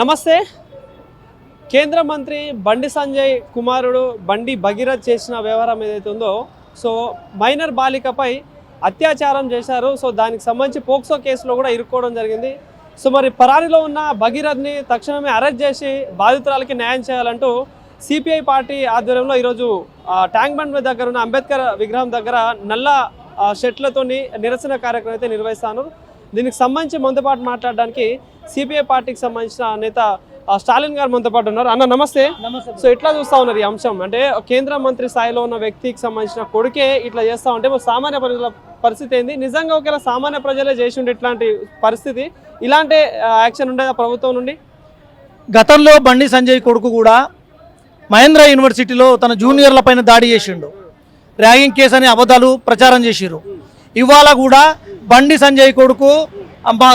నమస్తే. కేంద్ర మంత్రి బండి సంజయ్ కుమారుడు బండి భగీరథ్ చేసిన వ్యవహారం ఏదైతే ఉందో, సో మైనర్ బాలికపై అత్యాచారం చేశారు. సో దానికి సంబంధించి పోక్సో కేసులో కూడా ఇరుక్కోవడం జరిగింది. సో మరి పరారీలో ఉన్న భగీరథ్ని తక్షణమే అరెస్ట్ చేసి బాధితురాలకి న్యాయం చేయాలంటూ సిపిఐ పార్టీ ఆధ్వర్యంలో ఈరోజు ట్యాంక్ బండ్ దగ్గర ఉన్న అంబేద్కర్ విగ్రహం దగ్గర నల్ల షెట్లతో నిరసన కార్యక్రమం అయితే నిర్వహిస్తాను. దీనికి సంబంధించి మనతో పాటు మాట్లాడడానికి సిపిఐ పార్టీకి సంబంధించిన నేత స్టాలిన్ గారు మనతో పాటు ఉన్నారు. అన్న నమస్తే. సో ఎట్లా చూస్తా ఉన్నారు ఈ అంశం? అంటే కేంద్ర మంత్రి స్థాయిలో ఉన్న వ్యక్తికి సంబంధించిన కొడుకే ఇట్లా చేస్తా ఉంటే సామాన్య ప్రజల పరిస్థితి ఏంది? నిజంగా ఒకవేళ సామాన్య ప్రజలే చేసి ఉండే ఇట్లాంటి పరిస్థితి, ఇలాంటి యాక్షన్ ఉండేది ప్రభుత్వం నుండి? గతంలో బండి సంజయ్ కొడుకు కూడా మహేంద్ర యూనివర్సిటీలో తన జూనియర్ల పైన దాడి చేసిండు. ర్యాగింగ్ కేసు అని అబద్ధాలు ప్రచారం చేసిరు. ఇవాళ కూడా బండి సంజయ్ కొడుకు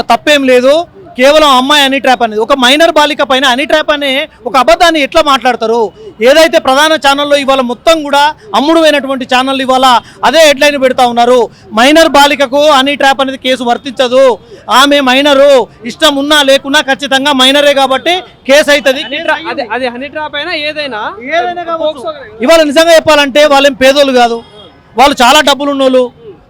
తప్పేం లేదు, కేవలం అమ్మాయి హనీ ట్రాప్ అనేది, ఒక మైనర్ బాలిక పైన హనీ ట్రాప్ అనే ఒక అబద్ధాన్ని ఎట్లా మాట్లాడతారు? ఏదైతే ప్రధాన ఛానల్లో ఇవాళ మొత్తం కూడా అమ్ముడువైనటువంటి ఛానళ్ళు ఇవాళ అదే హెడ్లైన్ పెడతా ఉన్నారు. మైనర్ బాలికకు హనీ ట్రాప్ అనేది కేసు వర్తించదు, ఆమె మైనరు, ఇష్టం ఉన్నా లేకున్నా ఖచ్చితంగా మైనరే కాబట్టి కేసు అవుతుంది. అది హనీ ట్రాప్ అయినా ఏదైనా ఇవాళ నిజంగా చెప్పాలంటే వాళ్ళేం పేదోళ్ళు కాదు, వాళ్ళు చాలా డబ్బులు ఉన్నోళ్ళు,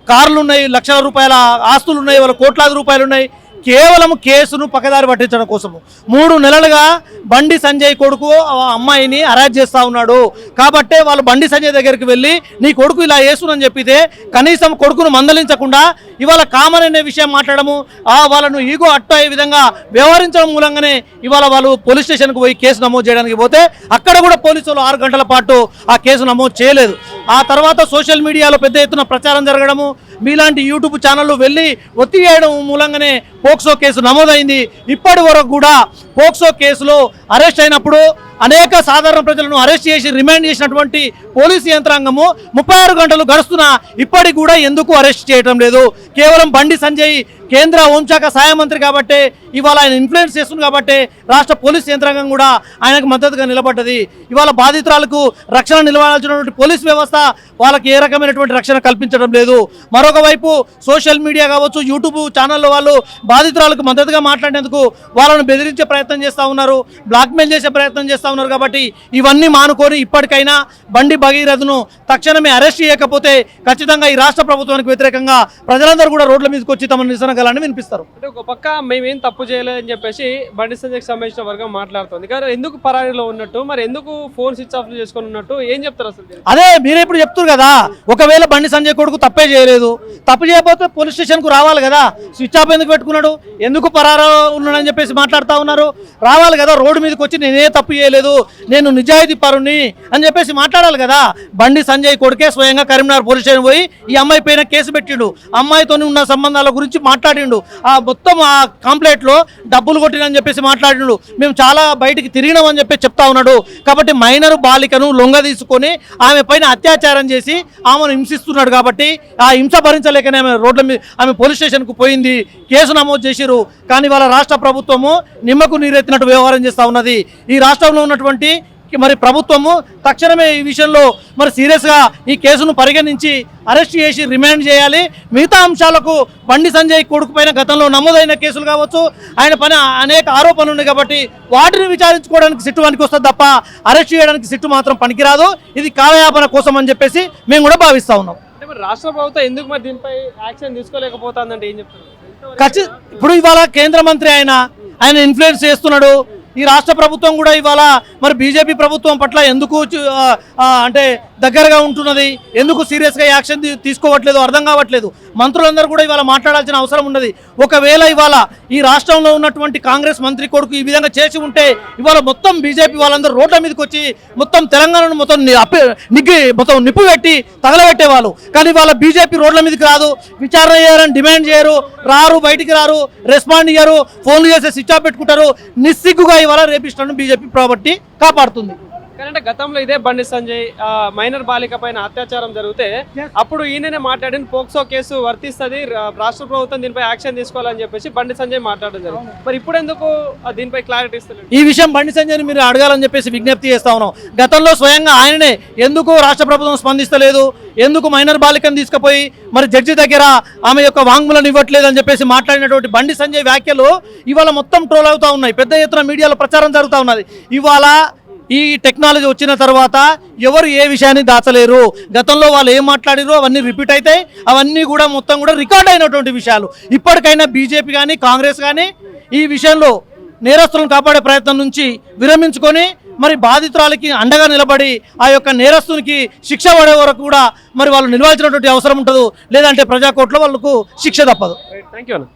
కార్లు ఉన్నాయి, లక్షల రూపాయల ఆస్తులు ఉన్నాయి, వాళ్ళ కోట్లాది రూపాయలు ఉన్నాయి. కేవలం కేసును పక్కదారి పట్టించడం కోసము 3 నెలలుగా బండి సంజయ్ కొడుకు అమ్మాయిని అరెస్ట్ చేస్తూ ఉన్నాడు. కాబట్టే వాళ్ళు బండి సంజయ్ దగ్గరికి వెళ్ళి నీ కొడుకు ఇలా చేస్తునని చెప్పితే కనీసం కొడుకును మందలించకుండా ఇవాళ కామన్ అనే విషయం మాట్లాడము, వాళ్ళను ఈగో అట్టు అయ్యే విధంగా వ్యవహరించడం మూలంగానే ఇవాళ వాళ్ళు పోలీస్ స్టేషన్కి పోయి కేసు నమోదు చేయడానికి పోతే అక్కడ కూడా పోలీసులు 6 గంటల పాటు ఆ కేసు నమోదు చేయలేదు. ఆ తర్వాత సోషల్ మీడియాలో పెద్ద ఎత్తున ప్రచారం జరగడము, మీలాంటి యూట్యూబ్ ఛానళ్ళు వెళ్ళి ఒత్తిడి చేయడం మూలంగానే పోక్సో కేసు నమోదైంది. ఇప్పటి వరకు కూడా పోక్సో కేసులో అరెస్ట్ అయినప్పుడు అనేక సాధారణ ప్రజలను అరెస్ట్ చేసి రిమాండ్ చేసినటువంటి పోలీసు యంత్రాంగము 36 గంటలు గడుస్తున్నా ఇప్పటికి కూడా ఎందుకు అరెస్ట్ చేయడం లేదు? కేవలం బండి సంజయ్ కేంద్ర హోంశాఖ సహాయ మంత్రి కాబట్టి ఇవాళ ఆయన ఇన్ఫ్లుయెన్స్ చేస్తుంది కాబట్టి రాష్ట్ర పోలీస్ యంత్రాంగం కూడా ఆయనకు మద్దతుగా నిలబడ్డది. ఇవాళ బాధితురాలకు రక్షణ నిలవాల్సినటువంటి పోలీస్ వ్యవస్థ వాళ్ళకి ఏ రకమైనటువంటి రక్షణ కల్పించడం లేదు. మరొక వైపు సోషల్ మీడియా కావచ్చు, యూట్యూబ్ ఛానల్లో వాళ్ళు బాధితురాలకు మద్దతుగా మాట్లాడేందుకు వాళ్ళను బెదిరించే ప్రయత్నం చేస్తూ ఉన్నారు, బ్లాక్మెయిల్ చేసే ప్రయత్నం చేస్తూ ఉన్నారు. కాబట్టి ఇవన్నీ మానుకొని ఇప్పటికైనా బండి భగీరథ్ను తక్షణమే అరెస్ట్ చేయకపోతే ఖచ్చితంగా ఈ రాష్ట్ర ప్రభుత్వానికి వ్యతిరేకంగా ప్రజలందరూ కూడా రోడ్ల మీదకి వచ్చి తమ నిరసన గలాన్ని వినిపిస్తారు. అంటే ఒక పక్క మేమేం తప్పు చేయలేదని చెప్పేసి బండి సంజయ్కి సంబంధించిన వర్గం మాట్లాడుతుంది. కానీ ఎందుకు పరారీలో ఉన్నట్టు, మరి ఎందుకు ఫోన్ స్విచ్ ఆఫ్ చేసుకొని ఉన్నట్టు ఏం చెప్తారు అసలు? అదే మీరే ఇప్పుడు చెప్తారు కదా, ఒకవేళ బండి సంజయ్ కొడుకు తప్పే చేయలేదు, తప్పు చేయకపోతే పోలీస్ స్టేషన్కు రావాలి కదా, స్విచ్ ఆఫ్ ఎందుకు పెట్టుకున్నాడు, ఎందుకు పరారు ఉన్నాడని చెప్పేసి మాట్లాడుతూ ఉన్నారు. రావాలి కదా, రోడ్డు మీదకి వచ్చి నేనే తప్పు చేయలేదు, నేను నిజాయితీ పరుని అని చెప్పేసి మాట్లాడాలి కదా. బండి సంజయ్ కొడుకే స్వయంగా కరీంనగర్ పోలీస్ స్టేషన్ పోయి ఈ అమ్మాయి పైన కేసు పెట్టిండు, అమ్మాయితో ఉన్న సంబంధాల గురించి మాట్లాడిండు, ఆ మొత్తం ఆ కంప్లైంట్లో డబ్బులు కొట్టినని చెప్పేసి మాట్లాడిండు, మేము చాలా బయటికి తిరిగినామని చెప్పి చెప్తా ఉన్నాడు. కాబట్టి మైనర్ బాలికను లొంగ తీసుకొని ఆమె పైన అత్యాచారం చేసి ఆమెను హింసిస్తున్నాడు. కాబట్టి ఆ హింస భరించలేకనే ఆమె రోడ్ల మీద ఆమె పోలీస్ స్టేషన్కు పోయింది, కేసు నమోదు చేసిరు. కానీ వాళ్ళ రాష్ట్ర ప్రభుత్వము నిమ్మకు నీరెత్తినట్టు వ్యవహారం చేస్తూ ఉన్నది. ఈ రాష్ట్రంలో ఉన్నటువంటి మరి ప్రభుత్వము తక్షణమే ఈ విషయంలో మరి సీరియస్గా ఈ కేసును పరిగణించి అరెస్ట్ చేసి రిమాండ్ చేయాలి. మిగతా అంశాలకు బండి సంజయ్ కొడుకు పైన గతంలో నమోదైన కేసులు కావచ్చు, ఆయన పైన అనేక ఆరోపణలు ఉన్నాయి కాబట్టి వాటిని విచారించుకోవడానికి సిట్టు పనికి వస్తుంది తప్ప అరెస్ట్ చేయడానికి సిట్టు మాత్రం పనికిరాదు. ఇది కాలయాపన కోసం అని చెప్పేసి మేము కూడా భావిస్తూ ఉన్నాం. రాష్ట్ర ప్రభుత్వం ఎందుకు మరి దీనిపై యాక్షన్ తీసుకోలేకపోతుందంటే ఏం చెప్తారు? ఇప్పుడు ఇవాళ కేంద్ర మంత్రి ఆయన ఇన్ఫ్లుయెన్స్ చేస్తున్నాడు. ఈ రాష్ట్ర ప్రభుత్వం కూడా ఇవాళ మరి బీజేపీ ప్రభుత్వం పట్ల ఎందుకు అంటే దగ్గరగా ఉంటున్నది, ఎందుకు సీరియస్గా యాక్షన్ తీసుకోవట్లేదు అర్థం కావట్లేదు. మంత్రులందరూ కూడా ఇవాళ మాట్లాడాల్సిన అవసరం ఉన్నది. ఒకవేళ ఇవాళ ఈ రాష్ట్రంలో ఉన్నటువంటి కాంగ్రెస్ మంత్రి కొడుకు ఈ విధంగా చేసి ఉంటే ఇవాళ మొత్తం బీజేపీ వాళ్ళందరూ రోడ్ల మీదకి వచ్చి మొత్తం తెలంగాణను మొత్తం నిప్పు పెట్టి తగలబెట్టేవాళ్ళు. కానీ వాళ్ళ బీజేపీ రోడ్ల మీదకి రాదు, విచారణ చేయాలని డిమాండ్ చేయరు, రారు, బయటికి రారు, రెస్పాండ్ ఇయ్యరు, ఫోన్లు చేసి స్విచ్ ఆఫ్ పెట్టుకుంటారు. నిస్సిగ్గుగా ఇవాళ రేపిస్టులను బీజేపీ కాబట్టి కాపాడుతుంది. కానీ గతంలో ఇదే బండి సంజయ్ మైనర్ బాలిక పైన అత్యాచారం జరిగితే అప్పుడు ఈయననే మాట్లాడిన పోక్సో కేసు వర్తిస్తుంది, రాష్ట్ర ప్రభుత్వం దీనిపై యాక్షన్ తీసుకోవాలని చెప్పేసి బండి సంజయ్ మాట్లాడడం జరిగింది. మరి ఇప్పుడు ఎందుకు దీనిపై క్లారిటీ ఇస్తలేదు? ఈ విషయం బండి సంజయ్ని మీరు అడగాలని చెప్పేసి విజ్ఞప్తి చేస్తా ఉన్నాం. గతంలో స్వయంగా ఆయననే ఎందుకు రాష్ట్ర ప్రభుత్వం స్పందిస్తలేదు, ఎందుకు మైనర్ బాలికను తీసుకుపోయి మరి జడ్జి దగ్గర ఆమె యొక్క వాంగ్మూలం ఇవ్వట్లేదు అని చెప్పేసి మాట్లాడినటువంటి బండి సంజయ్ వ్యాఖ్యలు ఇవాళ మొత్తం ట్రోల్ అవుతా ఉన్నాయి, పెద్ద ఎత్తున మీడియాలో ప్రచారం జరుగుతూ ఉన్నది. ఇవాళ ఈ టెక్నాలజీ వచ్చిన తర్వాత ఎవరు ఏ విషయాన్ని దాచలేరు. గతంలో వాళ్ళు ఏం మాట్లాడిరో అవన్నీ రిపీట్ అవుతాయి, అవన్నీ కూడా మొత్తం కూడా రికార్డ్ అయినటువంటి విషయాలు. ఇప్పటికైనా బీజేపీ కానీ కాంగ్రెస్ కానీ ఈ విషయంలో నేరస్తులను కాపాడే ప్రయత్నం నుంచి విరమించుకొని మరి బాధితురాలకి అండగా నిలబడి ఆ యొక్క నేరస్తునికి శిక్ష పడే వరకు కూడా మరి వాళ్ళు నిలవాల్సినటువంటి అవసరం ఉంటుంది. లేదంటే ప్రజాకోర్టులో వాళ్ళకు శిక్ష తప్పదు. థ్యాంక్ యూ అన్న.